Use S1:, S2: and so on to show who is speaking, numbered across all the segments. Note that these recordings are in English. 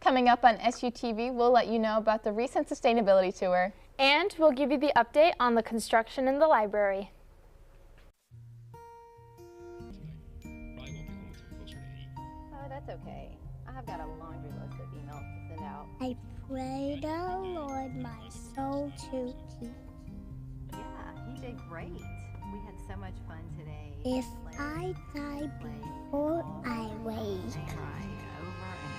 S1: Coming up on SUTV, we'll let you know about the recent sustainability tour.
S2: And we'll give you the update on the construction in the library.
S3: Oh, that's okay. I've got a laundry list of emails to send out.
S4: I pray the Lord my soul to keep.
S3: Yeah, he did great. We had so much fun today.
S4: If I die before I wake.
S3: Try over and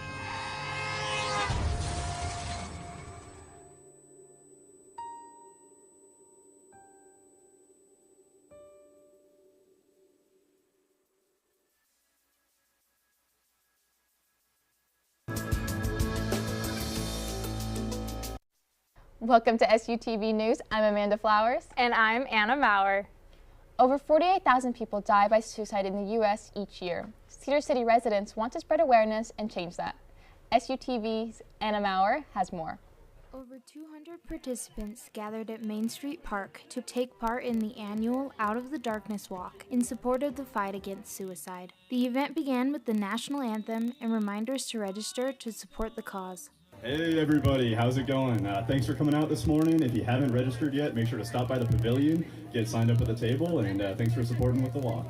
S1: Welcome to SUTV News. I'm Amanda Flowers.
S2: And I'm Anna Maurer.
S1: Over 48,000 people die by suicide in the U.S. each year. Cedar City residents want to spread awareness and change that. SUTV's Anna Maurer has more.
S2: Over 200 participants gathered at Main Street Park to take part in the annual Out of the Darkness Walk in support of the fight against suicide. The event began with the national anthem and reminders to register to support the cause.
S5: Hey everybody, how's it going? Thanks for coming out this morning. If you haven't registered yet, make sure to stop by the pavilion, get signed up at the table, and thanks for supporting with the walk.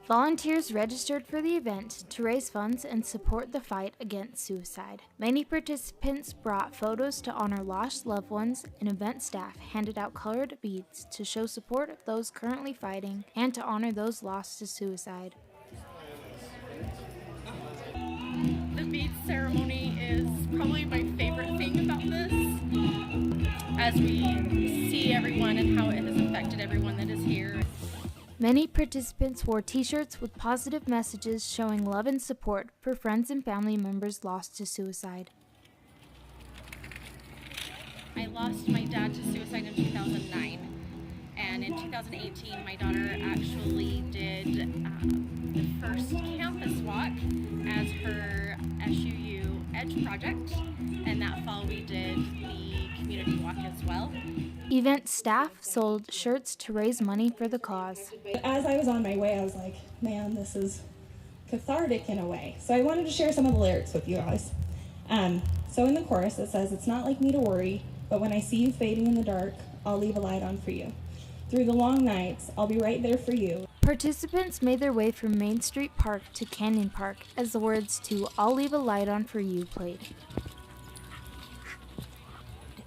S2: Volunteers registered for the event to raise funds and support the fight against suicide. Many participants brought photos to honor lost loved ones, and event staff handed out colored beads to show support of those currently fighting and to honor those lost to suicide.
S6: The beads ceremony is probably my favorite thing about this, as we see everyone and how it has affected everyone that is here.
S2: Many participants wore t-shirts with positive messages showing love and support for friends and family members lost to suicide.
S6: I lost my dad to suicide in 2009, and in 2018 my daughter actually did the first campus walk as her SUU Edge project, and that fall we did the community walk as well.
S2: Event staff sold shirts to raise money for the cause.
S7: As I was on my way, I was like, man, this is cathartic in a way. So I wanted to share some of the lyrics with you guys. So in the chorus it says, "It's not like me to worry, but when I see you fading in the dark, I'll leave a light on for you. Through the long nights, I'll be right there for you."
S2: Participants made their way from Main Street Park to Canyon Park as the words to "I'll Leave a Light On For You" played.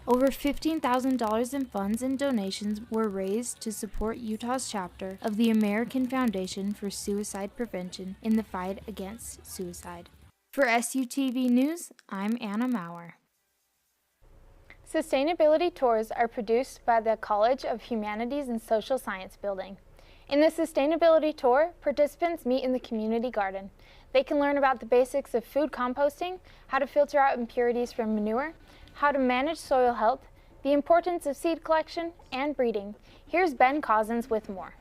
S2: Over $15,000 in funds and donations were raised to support Utah's chapter of the American Foundation for Suicide Prevention in the fight against suicide. For SUTV News, I'm Anna Maurer. Sustainability tours are produced by the College of Humanities and Social Science building. In the sustainability tour, participants meet in the community garden. They can learn about the basics of food composting, how to filter out impurities from manure, how to manage soil health, the importance of seed collection, and breeding. Here's Ben Cousins with more.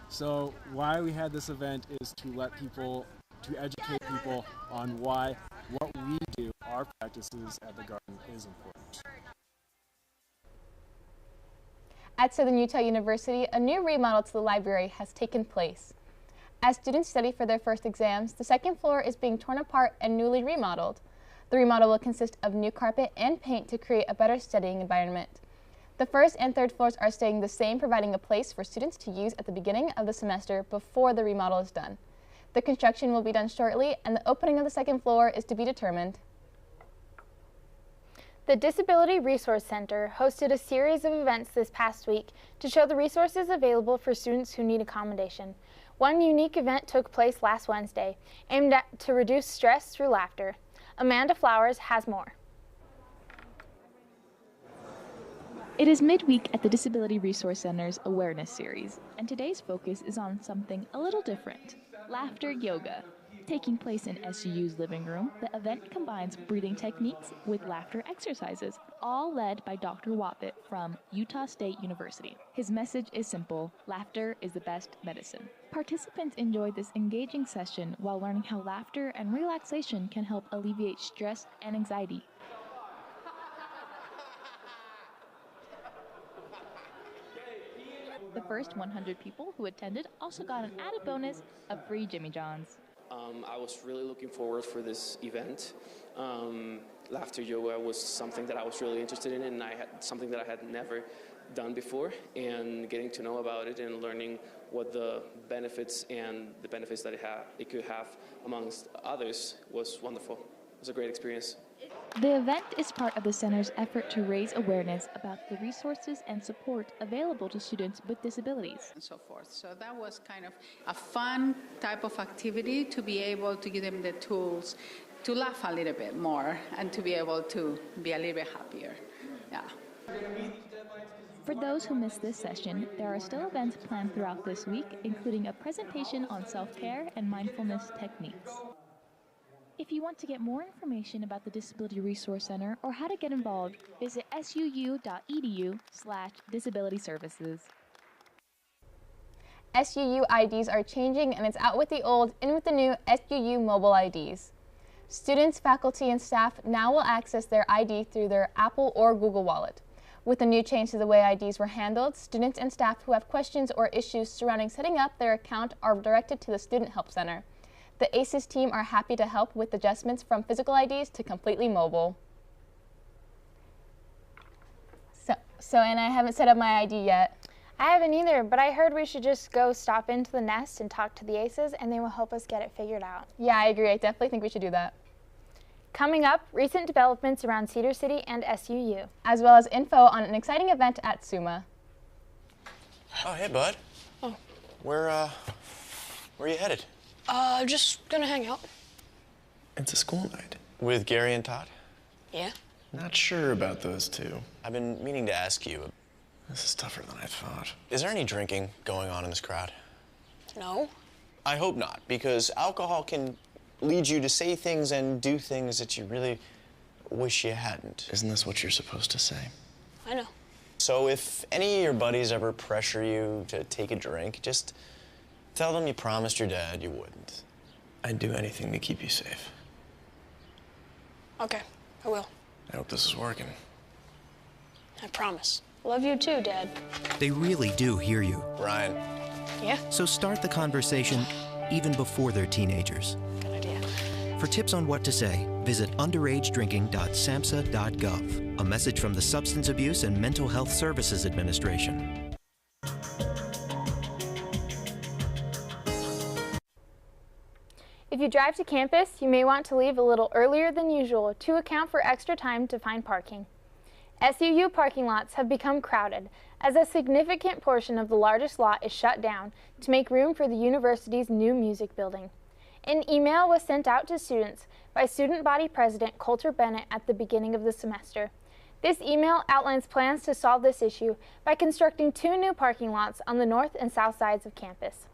S8: So why we had this event is to educate people on why what we do, our practices at the garden, is important.
S1: At Southern Utah University, a new remodel to the library has taken place. As students study for their first exams, the second floor is being torn apart and newly remodeled. The remodel will consist of new carpet and paint to create a better studying environment. The first and third floors are staying the same, providing a place for students to use at the beginning of the semester before the remodel is done. The construction will be done shortly, and the opening of the second floor is to be determined.
S2: The Disability Resource Center hosted a series of events this past week to show the resources available for students who need accommodation. One unique event took place last Wednesday, aimed to reduce stress through laughter. Amanda Flowers has more.
S9: It is midweek at the Disability Resource Center's Awareness Series, and today's focus is on something a little different: laughter yoga. Taking place in SUU's living room, the event combines breathing techniques with laughter exercises, all led by Dr. Watbit from Utah State University. His message is simple: laughter is the best medicine. Participants enjoyed this engaging session while learning how laughter and relaxation can help alleviate stress and anxiety. The first 100 people who attended also got an added bonus of free Jimmy John's.
S10: I was really looking forward for this event. Laughter yoga was something that I was really interested in, and something that I had never done before, and getting to know about it and learning what the benefits that it could have amongst others was wonderful. It was a great experience.
S9: The event is part of the center's effort to raise awareness about the resources and support available to students with disabilities.
S11: And so forth. So that was kind of a fun type of activity to be able to give them the tools to laugh a little bit more and to be able to be a little bit happier. Yeah.
S9: For those who missed this session, there are still events planned throughout this week, including a presentation on self-care and mindfulness techniques. If you want to get more information about the Disability Resource Center or how to get involved, visit suu.edu/disability services.
S1: SUU IDs are changing, and it's out with the old, in with the new SUU mobile IDs. Students, faculty, and staff now will access their ID through their Apple or Google Wallet. With the new change to the way IDs were handled, students and staff who have questions or issues surrounding setting up their account are directed to the Student Help Center. The ACES team are happy to help with adjustments from physical IDs to completely mobile. So Anna, I haven't set up my ID yet.
S2: I haven't either, but I heard we should just go stop into the nest and talk to the ACES, and they will help us get it figured out.
S1: Yeah, I agree. I definitely think we should do that.
S2: Coming up, recent developments around Cedar City and SUU,
S1: as well as info on an exciting event at SUMA.
S12: Oh, hey, bud.
S13: Oh.
S12: Where are you headed?
S13: Just gonna hang out.
S12: It's a school night. With Gary and Todd?
S13: Yeah.
S12: Not sure about those two. I've been meaning to ask you. This is tougher than I thought. Is there any drinking going on in this crowd?
S13: No.
S12: I hope not, because alcohol can lead you to say things and do things that you really wish you hadn't. Isn't this what you're supposed to say?
S13: I know.
S12: So if any of your buddies ever pressure you to take a drink, just tell them you promised your dad you wouldn't. I'd do anything to keep you safe.
S13: Okay, I will.
S12: I hope this is working.
S13: I promise. Love you too, Dad.
S14: They really do hear you.
S12: Ryan.
S13: Yeah?
S14: So start the conversation even before they're teenagers.
S13: Good idea.
S14: For tips on what to say, visit underagedrinking.samhsa.gov. A message from the Substance Abuse and Mental Health Services Administration.
S2: If you drive to campus, you may want to leave a little earlier than usual to account for extra time to find parking. SUU parking lots have become crowded as a significant portion of the largest lot is shut down to make room for the university's new music building. An email was sent out to students by Student Body President Coulter Bennett at the beginning of the semester. This email outlines plans to solve this issue by constructing 2 new parking lots on the north and south sides of campus.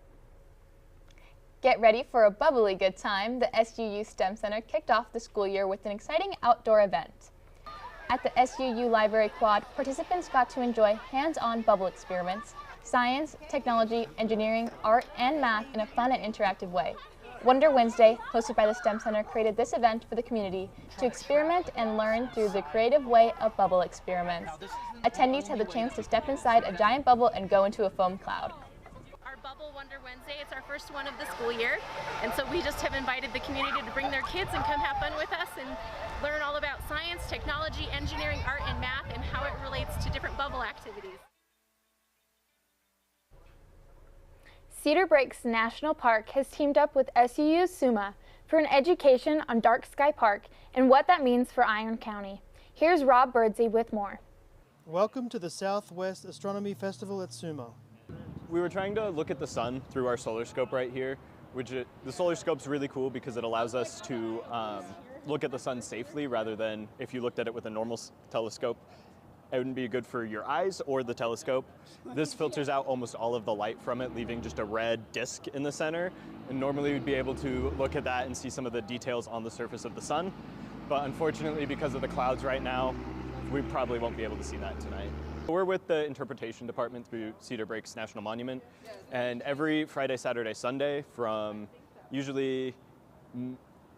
S1: Get ready for a bubbly good time. The SUU STEM Center kicked off the school year with an exciting outdoor event. At the SUU Library Quad, participants got to enjoy hands-on bubble experiments, science, technology, engineering, art, and math in a fun and interactive way. Wonder Wednesday, hosted by the STEM Center, created this event for the community to experiment and learn through the creative way of bubble experiments. Attendees had the chance to step inside a giant bubble and go into a foam cloud.
S6: Bubble Wonder Wednesday. It's our first one of the school year, and so we just have invited the community to bring their kids and come have fun with us and learn all about science, technology, engineering, art, and math, and how it relates to different bubble activities.
S2: Cedar Breaks National Park has teamed up with SUU SUMA for an education on Dark Sky Park and what that means for Iron County. Here's Rob Birdsey with more.
S15: Welcome to the Southwest Astronomy Festival at SUMA.
S16: We were trying to look at the sun through our solar scope right here, the solar scope's really cool because it allows us to look at the sun safely rather than if you looked at it with a normal telescope. It wouldn't be good for your eyes or the telescope. This filters out almost all of the light from it, leaving just a red disk in the center. And normally we'd be able to look at that and see some of the details on the surface of the sun. But unfortunately, because of the clouds right now, we probably won't be able to see that tonight. We're with the interpretation department through Cedar Breaks National Monument, and every Friday, Saturday, Sunday from usually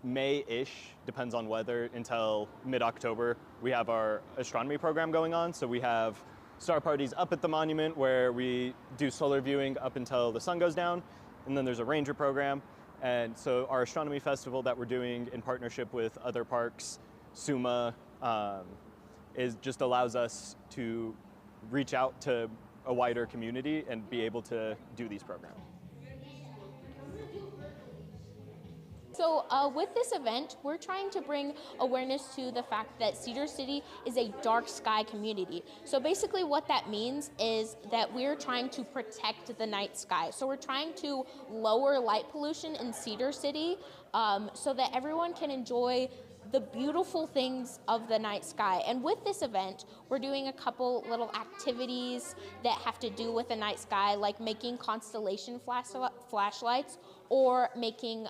S16: May-ish, depends on weather, until mid-October, we have our astronomy program going on. So we have star parties up at the monument where we do solar viewing up until the sun goes down, and then there's a ranger program. And so our astronomy festival that we're doing in partnership with other parks, SUMA, just allows us to reach out to a wider community and be able to do these programs.
S17: So with this event, we're trying to bring awareness to the fact that Cedar City is a dark sky community. So basically what that means is that we're trying to protect the night sky. So we're trying to lower light pollution in Cedar City so that everyone can enjoy the beautiful things of the night sky. And with this event, we're doing a couple little activities that have to do with the night sky, like making constellation flashlights or making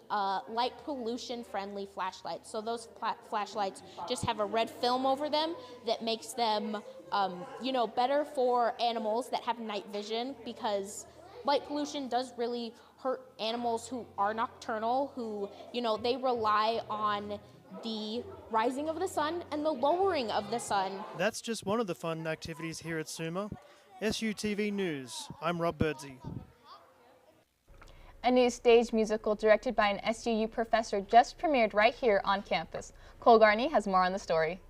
S17: light pollution friendly flashlights. So those flashlights just have a red film over them that makes them better for animals that have night vision, because light pollution does really hurt animals who are nocturnal, who, they rely on the rising of the sun and the lowering of the sun.
S15: That's just one of the fun activities here at SUMA. SUTV News, I'm Rob Birdsey.
S1: A new stage musical directed by an SUU professor just premiered right here on campus. Cole Garney has more on the story.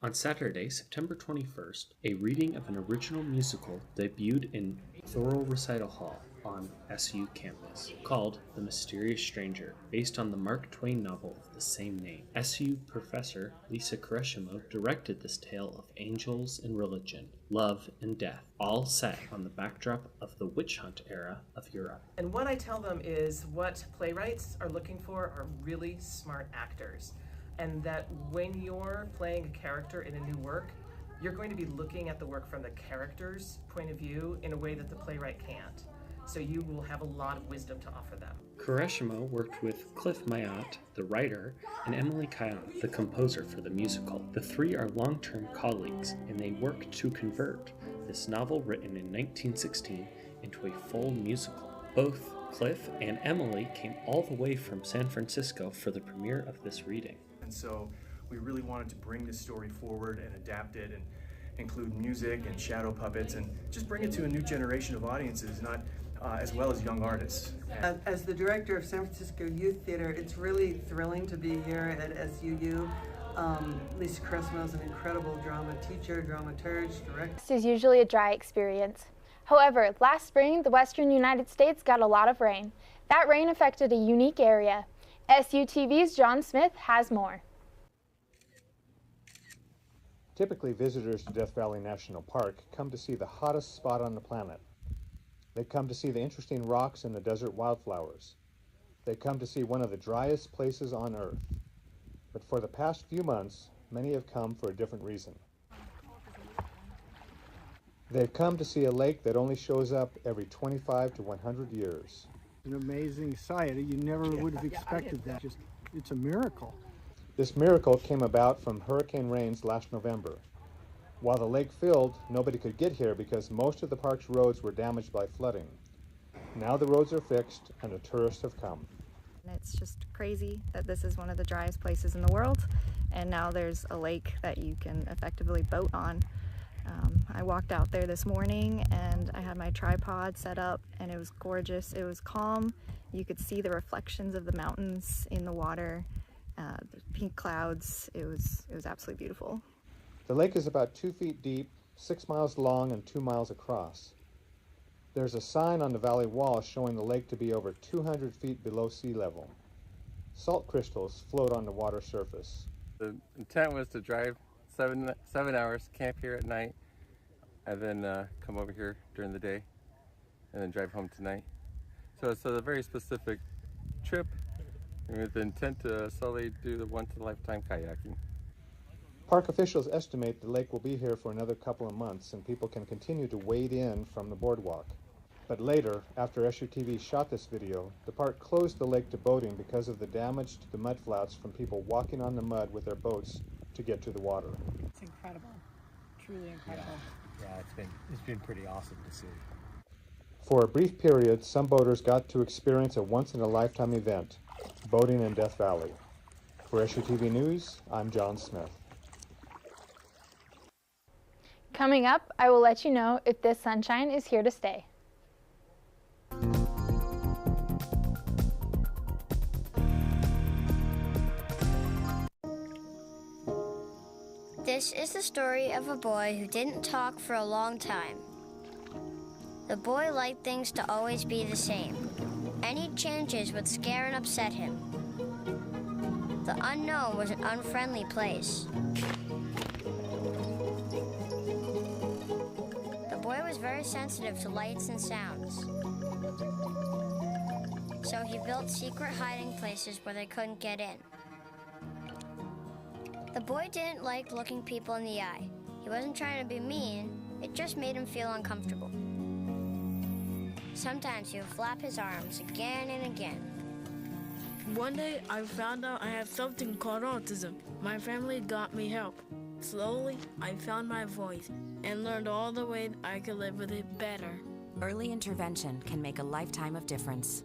S18: On Saturday, September 21st, a reading of an original musical debuted in Thorough Recital Hall on SU campus, called The Mysterious Stranger, based on the Mark Twain novel of the same name. SU professor Lisa Kareshimo directed this tale of angels and religion, love and death, all set on the backdrop of the witch hunt era of Europe.
S19: And what I tell them is what playwrights are looking for are really smart actors. And that when you're playing a character in a new work, you're going to be looking at the work from the character's point of view in a way that the playwright can't. So you will have a lot of wisdom to offer them.
S18: Kareshimo worked with Cliff Mayotte, the writer, and Emily Kion, the composer for the musical. The three are long-term colleagues, and they worked to convert this novel written in 1916 into a full musical. Both Cliff and Emily came all the way from San Francisco for the premiere of this reading.
S20: And so we really wanted to bring this story forward and adapt it and include music and shadow puppets and just bring it to a new generation of audiences, not as well as young artists.
S21: As the director of San Francisco Youth Theater, it's really thrilling to be here at SUU. Lisa Kareshimo is an incredible drama teacher, dramaturge, director.
S2: This is usually a dry experience. However, last spring, the western United States got a lot of rain. That rain affected a unique area. SUTV's John Smith has more.
S22: Typically, visitors to Death Valley National Park come to see the hottest spot on the planet. They come to see the interesting rocks and the desert wildflowers. They come to see one of the driest places on Earth. But for the past few months, many have come for a different reason. They've come to see a lake that only shows up every 25 to 100 years.
S23: An amazing sight. You never would have expected that. It's a miracle.
S22: This miracle came about from hurricane rains last November. While the lake filled, nobody could get here because most of the park's roads were damaged by flooding. Now the roads are fixed and the tourists have come.
S24: It's just crazy that this is one of the driest places in the world, and now there's a lake that you can effectively boat on. I walked out there this morning and I had my tripod set up and it was gorgeous. It was calm. You could see the reflections of the mountains in the water, the pink clouds. It was absolutely beautiful.
S22: The lake is about 2 feet deep, 6 miles long, and 2 miles across. There's a sign on the valley wall showing the lake to be over 200 feet below sea level. Salt crystals float on the water surface.
S25: The intent was to drive 7 hours, camp here at night, and then come over here during the day, and then drive home tonight. So it's a very specific trip with the intent to solely do the once-in-a-lifetime kayaking.
S22: Park officials estimate the lake will be here for another couple of months and people can continue to wade in from the boardwalk. But later, after SUTV shot this video, the park closed the lake to boating because of the damage to the mudflats from people walking on the mud with their boats to get to the water.
S26: It's incredible, truly incredible.
S27: Yeah, it's been pretty awesome to see.
S22: For a brief period, some boaters got to experience a once-in-a-lifetime event, boating in Death Valley. For SUTV News, I'm John Smith.
S2: Coming up, I will let you know if this sunshine is here to stay.
S3: This is the story of a boy who didn't talk for a long time. The boy liked things to always be the same. Any changes would scare and upset him. The unknown was an unfriendly place. The boy was very sensitive to lights and sounds. So he built secret hiding places where they couldn't get in. The boy didn't like looking people in the eye. He wasn't trying to be mean, it just made him feel uncomfortable. Sometimes he would flap his arms again and again.
S4: One day, I found out I have something called autism. My family got me help. Slowly, I found my voice and learned all the ways I could live with it better.
S5: Early intervention can make a lifetime of difference.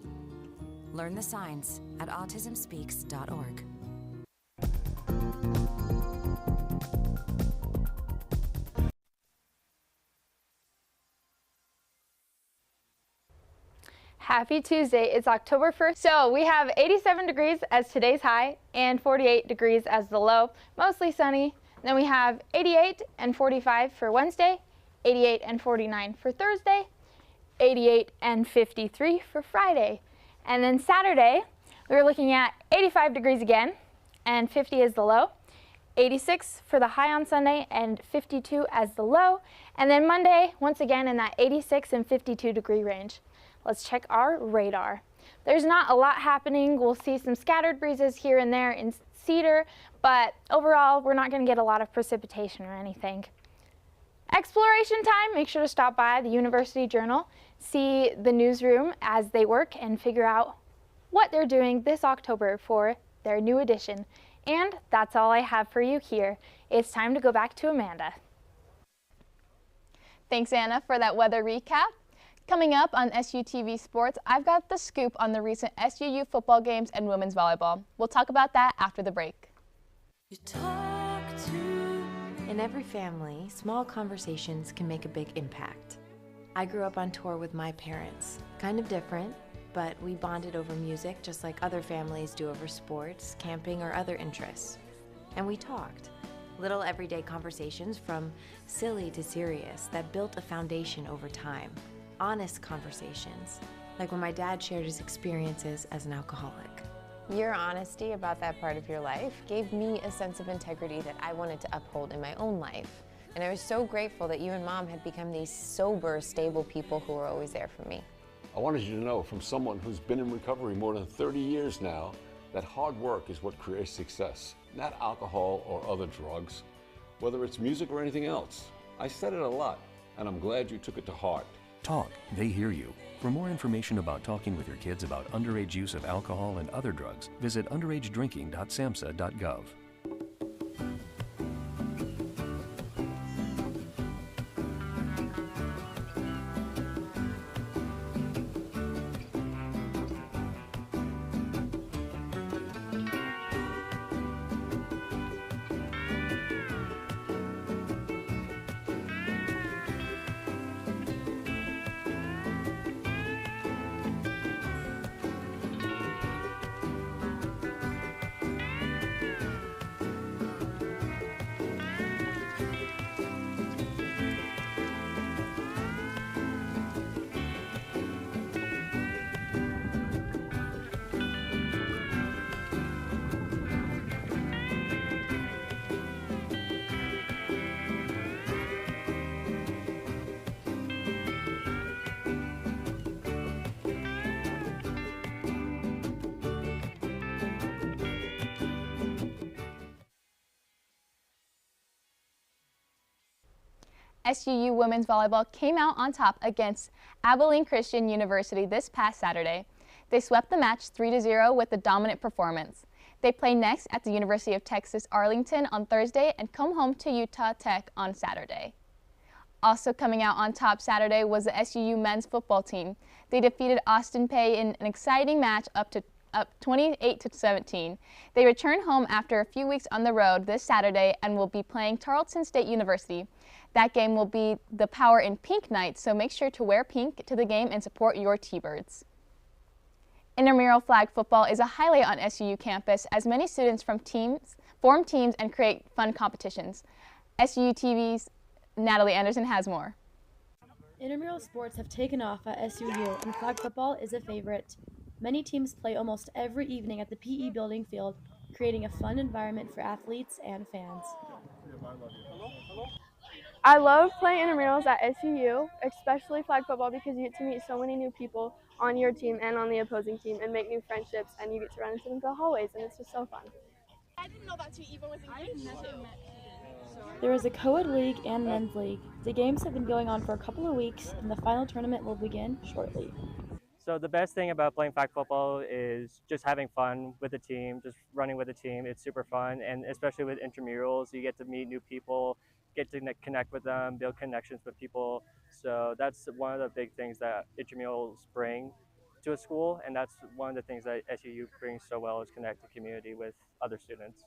S5: Learn the signs at autismspeaks.org.
S2: Happy Tuesday, it's October 1st. So we have 87 degrees as today's high and 48 degrees as the low, mostly sunny. Then we have 88 and 45 for Wednesday, 88 and 49 for Thursday, 88 and 53 for Friday. And then Saturday, we're looking at 85 degrees again and 50 is the low, 86 for the high on Sunday and 52 as the low. And then Monday, once again in that 86 and 52 degree range. Let's check our radar. There's not a lot happening. We'll see some scattered breezes here and there in Cedar, but overall, we're not going to get a lot of precipitation or anything. Exploration time, make sure to stop by the University Journal, see the newsroom as they work and figure out what they're doing this October for their new edition. And that's all I have for you here. It's time to go back to Amanda.
S1: Thanks, Anna, for that weather recap. Coming up on SUTV Sports, I've got the scoop on the recent SUU football games and women's volleyball. We'll talk about that after the break.
S7: In every family, small conversations can make a big impact. I grew up on tour with my parents. Kind of different, but we bonded over music just like other families do over sports, camping, or other interests. And we talked. Little everyday conversations from silly to serious that built a foundation over time. Honest conversations, like when my dad shared his experiences as an alcoholic.
S8: Your honesty about that part of your life gave me a sense of integrity that I wanted to uphold in my own life. And I was so grateful that you and Mom had become these sober, stable people who were always there for me.
S10: I wanted you to know from someone who's been in recovery more than 30 years now that hard work is what creates success, not alcohol or other drugs, whether it's music or anything else. I said it a lot, and I'm glad you took it to heart.
S11: Talk, they hear you. For more information about talking with your kids about underage use of alcohol and other drugs, visit underagedrinking.samhsa.gov.
S1: SUU women's volleyball came out on top against Abilene Christian University this past Saturday. They swept the match 3-0 with a dominant performance. They play next at the University of Texas Arlington on Thursday and come home to Utah Tech on Saturday. Also coming out on top Saturday was the SUU men's football team. They defeated Austin Peay in an exciting match up 28-17. They return home after a few weeks on the road this Saturday and will be playing Tarleton State University. That game will be the Power in Pink night, so make sure to wear pink to the game and support your T-Birds. Intramural flag football is a highlight on SUU campus as many students form teams and create fun competitions. SUTV's Natalie Anderson has more.
S6: Intramural sports have taken off at SUU, and flag football is a favorite. Many teams play almost every evening at the PE building field, creating a fun environment for athletes and fans.
S9: I love playing intramurals at SUU, especially flag football, because you get to meet so many new people on your team and on the opposing team and make new friendships, and you get to run into them in the hallways, and it's just so fun. I didn't know that you even was engaged too.
S6: There is a co-ed league and men's league. The games have been going on for a couple of weeks, and the final tournament will begin shortly.
S12: So the best thing about playing flag football is just having fun with the team, just running with the team. It's super fun, and especially with intramurals, you get to meet new people, get to connect with them, build connections with people. So that's one of the big things that intramurals bring to a school, and that's one of the things that SUU brings so well, is connect the community with other students.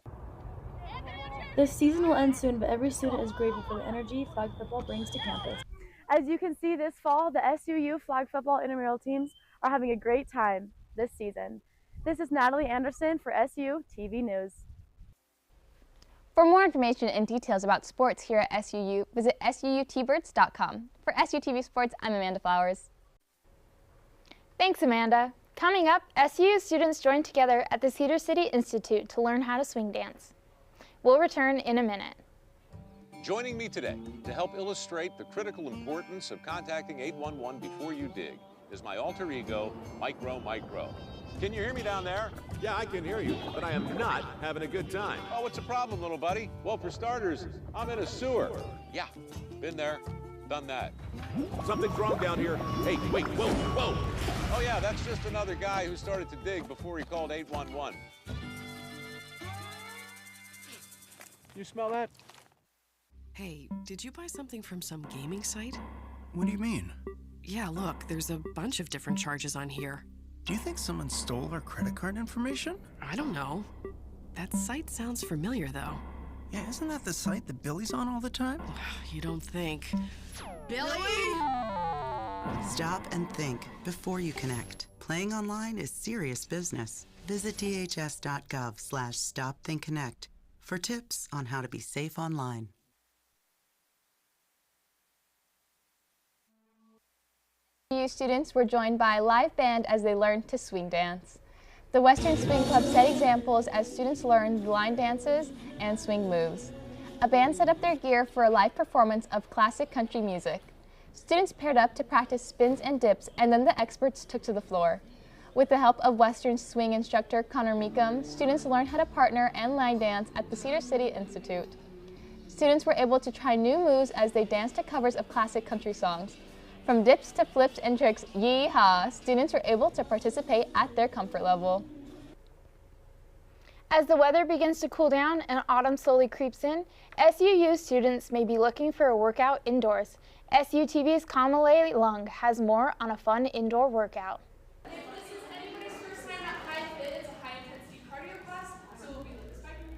S6: This season will end soon, but every student is grateful for the energy flag football brings to campus.
S9: As you can see this fall, the SUU flag football intramural teams are having a great time this season. This is Natalie Anderson for SUTV News.
S1: For more information and details about sports here at SUU, visit SUUTbirds.com. For SUTV Sports, I'm Amanda Flowers.
S2: Thanks, Amanda. Coming up, SUU students join together at the Cedar City Institute to learn how to swing dance. We'll return in a minute.
S13: Joining me today to help illustrate the critical importance of contacting 811 before you dig is my alter ego, Micro. Can you hear me down there?
S14: Yeah, I can hear you, but I am not having a good time.
S13: Oh, what's the problem, little buddy? Well, for starters, I'm in a sewer. Yeah, been there, done that.
S14: Something's wrong down here. Hey, wait, whoa.
S13: Oh yeah, that's just another guy who started to dig before he called 811.
S14: You smell that?
S16: Hey, did you buy something from some gaming site?
S17: What do you mean?
S16: Yeah, look, there's a bunch of different charges on here.
S17: Do you think someone stole our credit card information?
S16: I don't know. That site sounds familiar, though.
S17: Yeah, isn't that the site that Billy's on all the time?
S16: You don't think.
S28: Billy? Stop and think before you connect. Playing online is serious business. Visit dhs.gov/stopthinkconnect for tips on how to be safe online.
S1: SUU students were joined by a live band as they learned to swing dance. The Western Swing Club set examples as students learned line dances and swing moves. A band set up their gear for a live performance of classic country music. Students paired up to practice spins and dips, and then the experts took to the floor. With the help of Western swing instructor Connor Meekum, students learned how to partner and line dance at the Cedar City Institute. Students were able to try new moves as they danced to covers of classic country songs. From dips to flips and tricks, yee-haw, students were able to participate at their comfort level.
S2: As the weather begins to cool down and autumn slowly creeps in, SUU students may be looking for a workout indoors. SUTV's Kamale Lung has more on a fun indoor workout.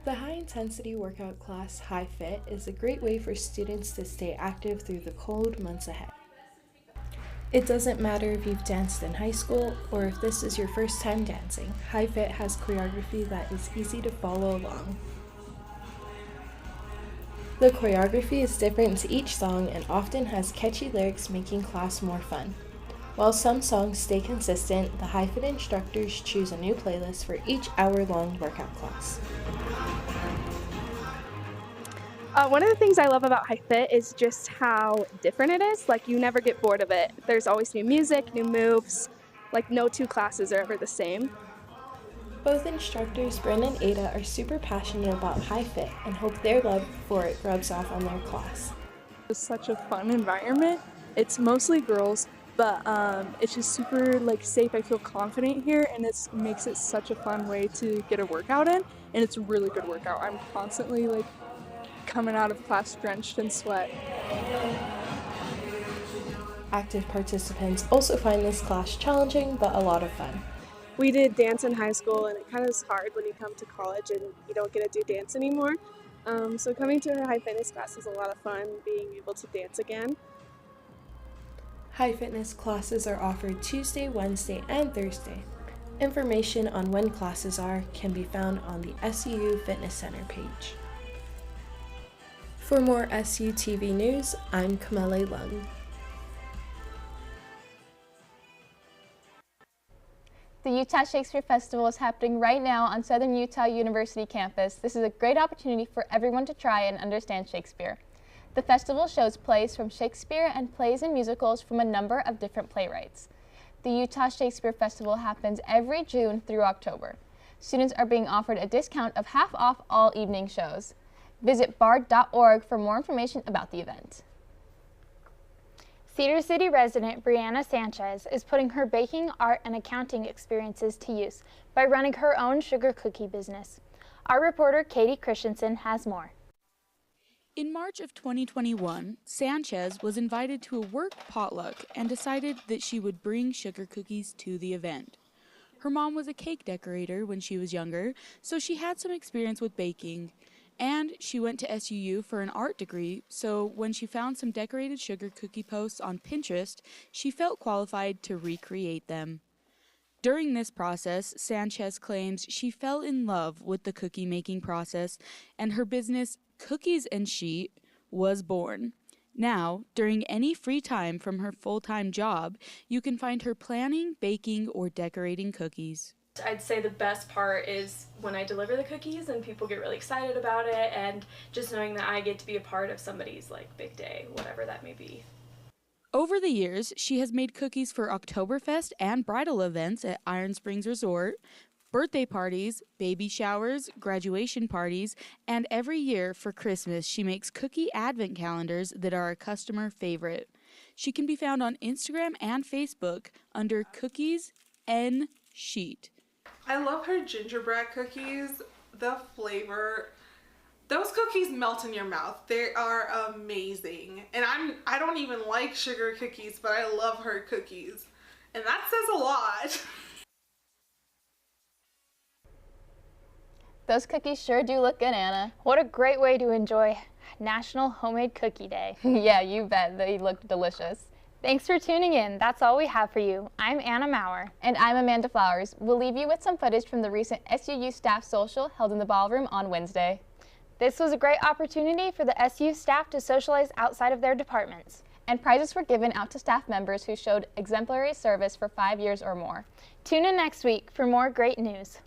S29: The high-intensity workout class, High Fit, is a great way for students to stay active through the cold months ahead. It doesn't matter if you've danced in high school or if this is your first time dancing, High Fit has choreography that is easy to follow along. The choreography is different to each song and often has catchy lyrics, making class more fun. While some songs stay consistent, the High Fit instructors choose a new playlist for each hour-long workout class.
S9: One of the things I love about High Fit is just how different it is. Like, you never get bored of it. There's always new music, new moves. Like, no two classes are ever the same.
S29: Both instructors, Brenda and Ada, are super passionate about High Fit and hope their love for it rubs off on their class.
S9: It's such a fun environment. It's mostly girls, but it's just super safe. I feel confident here, and it makes it such a fun way to get a workout in, and it's a really good workout. I'm constantly coming out of class drenched in sweat.
S29: Active participants also find this class challenging but a lot of fun.
S9: We did dance in high school, and it kind of is hard when you come to college and you don't get to do dance anymore. So coming to a high fitness class is a lot of fun, being able to dance again.
S29: High fitness classes are offered Tuesday, Wednesday, and Thursday. Information on when classes are can be found on the SUU Fitness Center page. For more SUTV news, I'm Kamele Lung.
S1: The Utah Shakespeare Festival is happening right now on Southern Utah University campus. This is a great opportunity for everyone to try and understand Shakespeare. The festival shows plays from Shakespeare and plays and musicals from a number of different playwrights. The Utah Shakespeare Festival happens every June through October. Students are being offered a discount of half off all evening shows. Visit bard.org for more information about the event.
S2: Cedar City resident Brianna Sanchez is putting her baking, art, and accounting experiences to use by running her own sugar cookie business. Our reporter Katie Christensen has more.
S15: In March of 2021, Sanchez was invited to a work potluck and decided that she would bring sugar cookies to the event. Her mom was a cake decorator when she was younger, so she had some experience with baking. And she went to SUU for an art degree, so when she found some decorated sugar cookie posts on Pinterest, she felt qualified to recreate them. During this process, Sanchez claims she fell in love with the cookie making process, and her business, Cookies and Sheet, was born. Now, during any free time from her full-time job, you can find her planning, baking, or decorating cookies.
S18: I'd say the best part is when I deliver the cookies and people get really excited about it, and just knowing that I get to be a part of somebody's big day, whatever that may be.
S15: Over the years, she has made cookies for Oktoberfest and bridal events at Iron Springs Resort, birthday parties, baby showers, graduation parties, and every year for Christmas she makes cookie advent calendars that are a customer favorite. She can be found on Instagram and Facebook under Cookies and Sheet.
S19: I love her gingerbread cookies. The flavor, those cookies melt in your mouth. They are amazing. And I don't even like sugar cookies, but I love her cookies. And that says a lot.
S1: Those cookies sure do look good, Anna.
S2: What a great way to enjoy National Homemade Cookie Day.
S1: Yeah, you bet. They look delicious.
S2: Thanks for tuning in. That's all we have for you. I'm Anna Maurer.
S1: And I'm Amanda Flowers. We'll leave you with some footage from the recent SUU staff social held in the ballroom on Wednesday.
S2: This was a great opportunity for the SU staff to socialize outside of their departments.
S1: And prizes were given out to staff members who showed exemplary service for 5 years or more.
S2: Tune in next week for more great news.